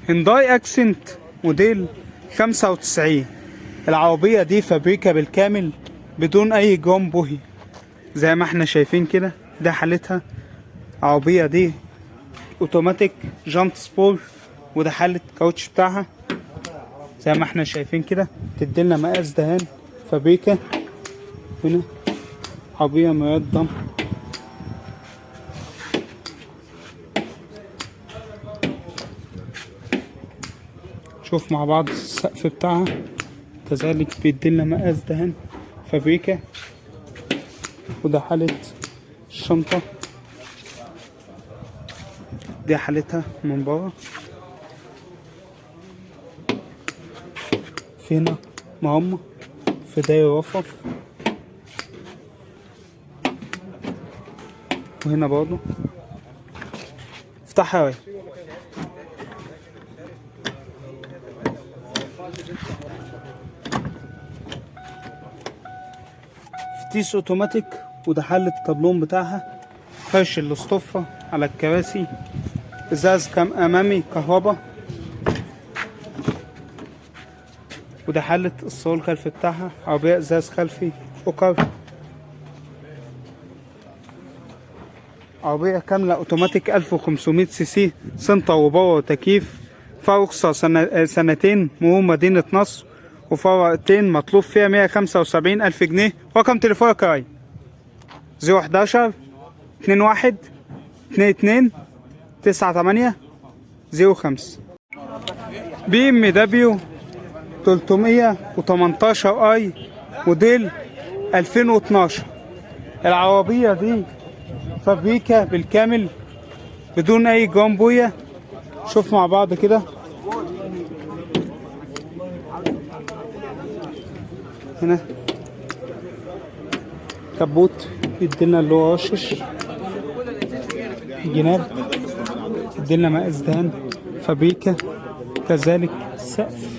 هنداي اكسنت موديل 95. العربية دي فابريكا بالكامل بدون اي جرام بوهي زي ما احنا شايفين كده. ده حالتها. العربية دي اوتوماتيك جانت سبور، وده حالة الكاوتش بتاعها زي ما احنا شايفين كده. تديلنا مقاس دهان فابريكا. هنا عربية ميضة. شوف مع بعض السقف بتاعها كذلك بيديلنا مقاس دهان فابريكا. وده حالة الشنطة، دي حالتها من بره. في هنا مهمة في داير رفرف، وهنا برضه. افتحها اهي. فتيس اوتوماتيك، وده حل الطابلون بتاعها. فرش الاصطفة على الكراسي. ازاز كام امامي كهربا، وده حلة الصالون الخلفي بتاعها. عربية ازاز خلفي اوكر. عربية كاملة اوتوماتيك 1500 سي سي، سنتر وباور وتكييف. فيها رخصة سنتين مرور مدينة نصر، وفرقتين مطلوب فيها 175,000 جنيه. رقم تليفونك يا 011 21 22 98 05. بي ام دبليو 318 اي موديل 2012. العربية دي فابريكا بالكامل بدون اي جرام بويا. شوف مع بعض كده. هنا كبوت يديلنا اللي هو رشش. الجناب يديلنا مقاس دهان فابريكا كذلك. السقف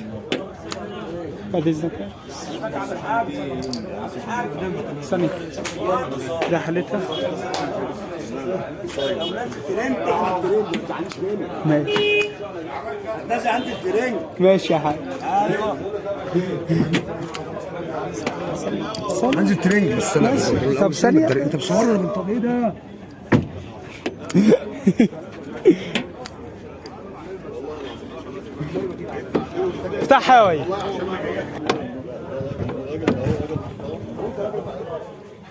بعد اذنك ثانية. ده حالتها. ماشي ماشي يا حاج. عندي الترنج بس. طب ثانية. انت بصور. طب ايه ده؟ افتحها يا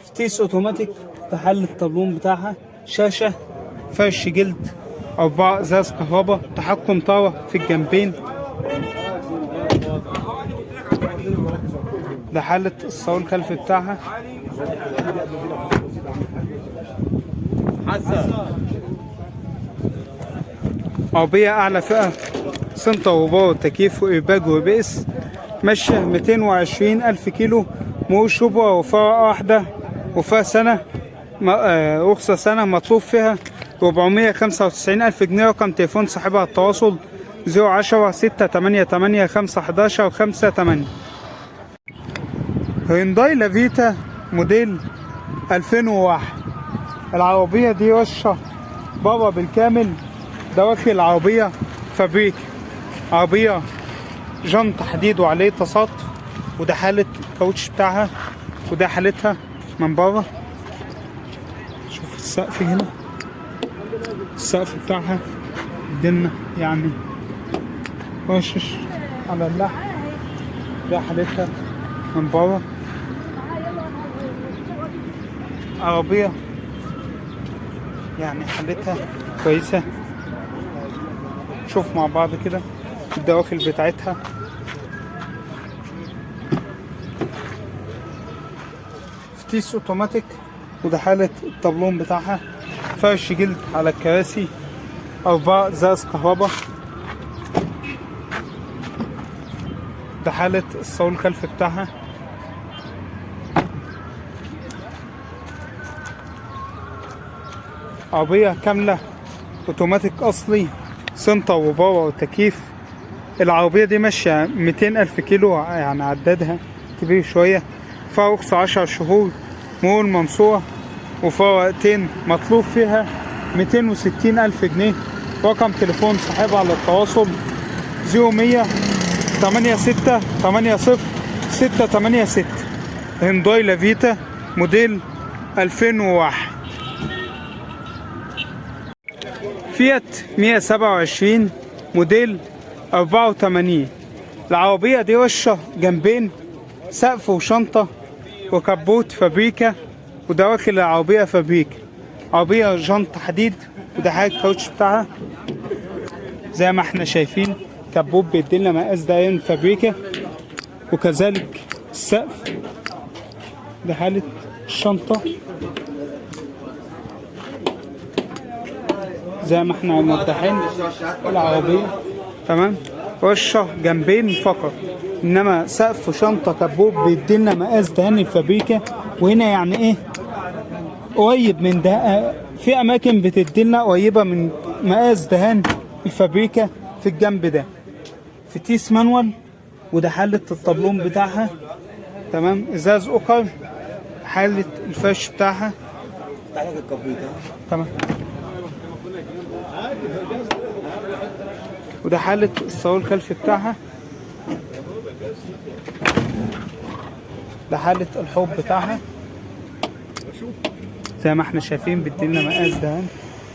فتيس اوتوماتيك. تحل الطابلون بتاعها. شاشة، فرش جلد، 4 ازاز كهرباء، تحكم طاوة في الجنبين. ده حالة الصالون الخلفي بتاعها. عربية أعلى فئة، سنتر وباور تكييف وإيباج وبئس. ماشية 220,000 كيلو. مرور شبوة وفرقة واحدة، وفيها سنة رخصة سنة. مطلوب فيها 495,000 جنيه. رقم تليفون صاحبها التواصل 010 688 511 58. هيونداي لافيتا موديل 2001. العربية دي رشة بابا بالكامل. دواخل العربية فابريك. عربية جنط حديد وعليه تصاط، وده حالة الكاوتش بتاعها، وده حالتها من بره. شوف السقف هنا. السقف بتاعها دنا يعني رشش على اللحم. ده حالتها من بره. عربية يعني حالتها كويسة. شوف مع بعض كده الدواخل بتاعتها. فتيس اوتوماتيك، وده حالة الطابلون بتاعها. فرش جلد على الكراسي، 4 ازاز كهرباء. ده حالة الصالون الخلفي بتاعها. عربية كاملة اوتوماتيك اصلي، سنتر وباور وتكييف. العربية دي ماشية 200,000 كيلو، يعني عدادها كبير شوية. فيها رخصة 10 شهور، مرور المنصورة، وفرقتين مطلوب فيها 260,000 جنيه. رقم تليفون صاحبها على التواصل 0100 86 80 686. هنداي لافيتا موديل 2001. فيات 127 موديل 84. العربية دي وشة جنبين، سقف وشنطة وكبوت فابريكا، ودواخل العربية فابريكا. عربية جنط حديد، وده حاجة الكاوتش بتاعها زي ما احنا شايفين. كبوت بيديلنا مقاس دايرين فابريكا، وكذلك السقف. ده حالة الشنطة زي ما احنا موضحين العربية. تمام، وشة جنبين فقط، انما سقف وشنطة كبوت بيديلنا مقاس دهان الفابريكا. وهنا يعني ايه قريب من ده، في اماكن بتديلنا قريبة من مقاس دهان الفابريكا في الجنب ده. في تيس مانوال، وده حالة الطابلون بتاعها. تمام، ازاز اوكر، حالة الفرش بتاعها. تمام، وده حالة الصالون الخلفي بتاعها. ده حالة الحوض بتاعها زي ما احنا شايفين، بيديلنا مقاس دهان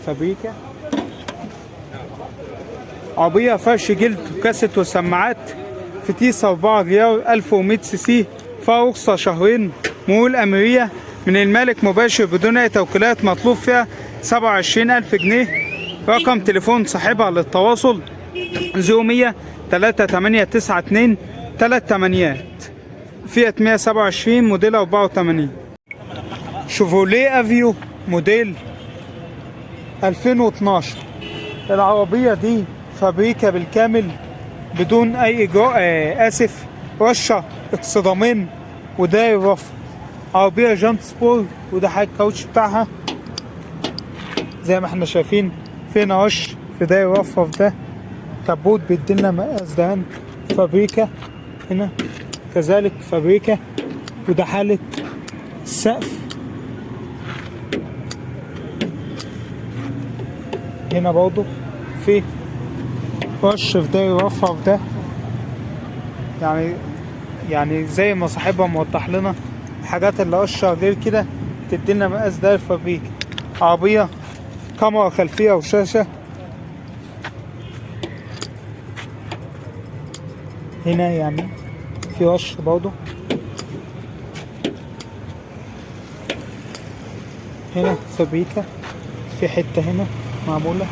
فابريكا. عربية فرش جلد وكاسيت وسماعات في تيس 4 غيار 1100 سي سي، فيها رخصة شهرين، مول أميرية من المالك مباشر بدون أي توكيلات. مطلوب فيها 27,000 جنيه. رقم تليفون صاحبها للتواصل 0100 3892 38. فيات 127 موديل 84. شيفروليه افيو موديل 2012. العربية دي فابريكا بالكامل بدون اي اجراء، اسف، رشة اكسدامين وداير رفع. عربية جانت سبور، وده حاجة الكاوتش بتاعها زي ما احنا شايفين. فينا رش في داير رفع في ده. كبوت بيديلنا مقاس دهان فابريكا هنا، كذلك فابريكا. وده حالة السقف هنا برضو، في رش في داير رفع في ده. يعني زي ما صاحبها موضح لنا الحاجات اللي قشة غير كده تدينا مقاس داير فابريكا. عربية كاميرا خلفية وشاشة. هنا يعني في رش برضو. هنا فابريكا، في حتة هنا معمولة.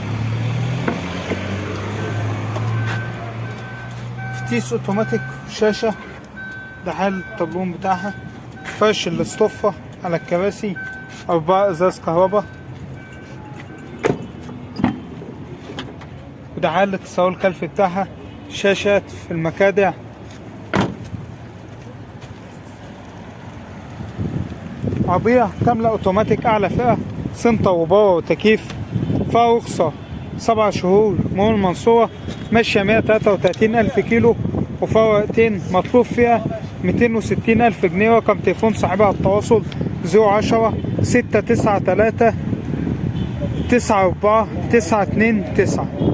فتيس اوتوماتيك شاشة. ده حال الطابلون بتاعها. فرش الاصطفة على الكراسي، 4 ازاز كهرباء. وده حالة الصالون الخلفي بتاعها. شاشات في المكادع. عربية كاملة اوتوماتيك اعلى فئة، سنتر وباور وتكييف. فيها رخصة 7 شهور، مول المنصورة، ماشية 133,000 كيلو، وفيها ورقتين. مطلوب فيها 260,000 جنيه. رقم تليفون صاحبها التواصل 010 693 94 929.